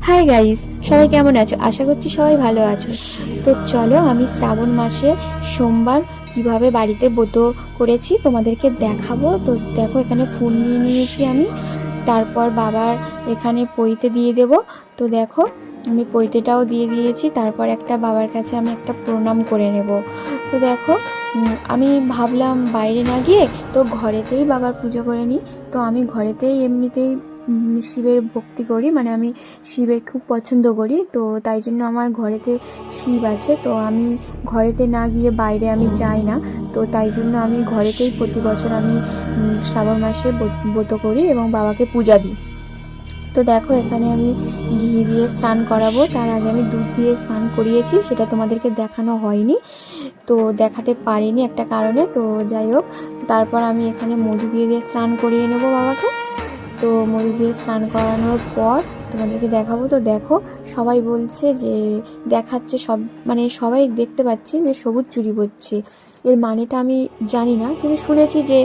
Hi guys, সবাই কেমন আছো? আশা করছি সবাই ভালো আছো। তো চলো, আমি শ্রাবণ মাসে সোমবার কিভাবে বাড়িতে ব্রত করেছি তোমাদেরকে দেখাবো। তো দেখো, এখানে ফুল নিয়ে নিয়েছি আমি। তারপর বাবার এখানে পৈতে দিয়ে দেব। তো দেখো, আমি পৈতেটাও দিয়ে দিয়েছি। তারপর একটা বাবার কাছে আমি একটা প্রণাম করে নেব। তো দেখো, আমি ভাবলাম বাইরে না গিয়ে তো ঘরেতেই বাবার পুজো করে নিই। তো আমি ঘরেতেই এমনিতেই শিবের ভক্তি করি, মানে আমি শিবের খুব পছন্দ করি। তো তাই জন্য আমার ঘরেতে শিব আছে। তো আমি ঘরেতে না গিয়ে বাইরে আমি যাই না। তো তাই জন্য আমি ঘরেতেই প্রতি বছর আমি শ্রাবণ মাসে ব্রত করি এবং বাবাকে পূজা দিই। তো দেখো, এখানে আমি ঘি দিয়ে স্নান করাবো। তার আগে আমি দুধ দিয়ে স্নান করিয়েছি, সেটা তোমাদেরকে দেখানো হয়নি, তো দেখাতে পারিনি একটা কারণে। তো যাই হোক, তারপর আমি এখানে মধু দিয়ে স্নান করিয়ে নেবো বাবাকে। তো মধু দিয়ে স্নান করানোর পর তোমাদেরকে দেখাবো। তো দেখো, সবাই বলছে যে দেখাচ্ছে সব, মানে সবাই দেখতে পাচ্ছি যে সবুজ চুড়ি পরছে। এর মানেটা আমি জানি না, কিন্তু শুনেছি যে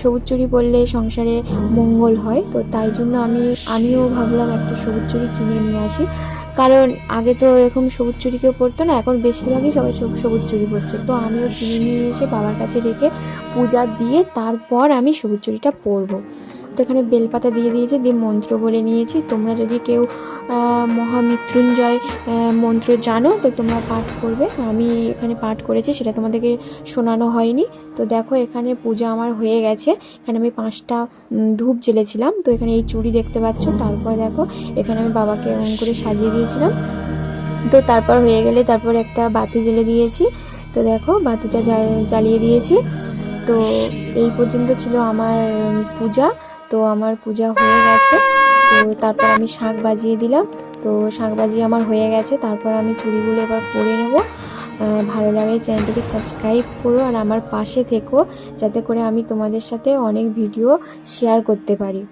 সবুজ চুড়ি পরলে সংসারে মঙ্গল হয়। তো তাই জন্য আমিও ভাবলাম একটা সবুজ চুড়ি কিনে নিয়ে আসি। কারণ আগে তো এরকম সবুজ চুড়ি কেউ পরতো না, এখন বেশিরভাগই সবাই সবুজ চুড়ি পরছে। তো আমিও কিনে নিয়ে এসে বাবার কাছে রেখে পূজা দিয়ে তারপর আমি সবুজ চুড়িটা পরবো। তো এখানে বেলপাতা দিয়ে দিয়েছি, দিয়ে মন্ত্র বলে নিয়েছি। তোমরা যদি কেউ মহামৃত্যুঞ্জয় মন্ত্র জানো তো তোমরা পাঠ করবে। আমি এখানে পাঠ করেছি, সেটা তোমাদেরকে শোনানো হয়নি। তো দেখো, এখানে পূজা আমার হয়ে গেছে। এখানে আমি 5টা ধূপ জ্বেলেছিলাম। তো এখানে এই চুড়ি দেখতে পাচ্ছ। তারপর দেখো, এখানে আমি বাবাকে এমন করে সাজিয়ে দিয়েছিলাম। তো তারপর হয়ে গেলে তারপর একটা বাতি জ্বেলে দিয়েছি। তো দেখো, বাতিটা জ্বালিয়ে দিয়েছি। তো এই পর্যন্ত ছিল আমার পূজা। তো আমার পূজা হয়ে গেছে। তো তারপর আমি শাঁখ বাজিয়ে দিলাম। তো শাঁখ বাজিয়ে আমার হয়ে গেছে। তারপর আমি চুড়িগুলো এবার পরে নেব। ভালো লাগে চ্যানেলটিকে সাবস্ক্রাইব করো আর আমার পাশে থেকো, যাতে করে আমি তোমাদের সাথে অনেক ভিডিও শেয়ার করতে পারি।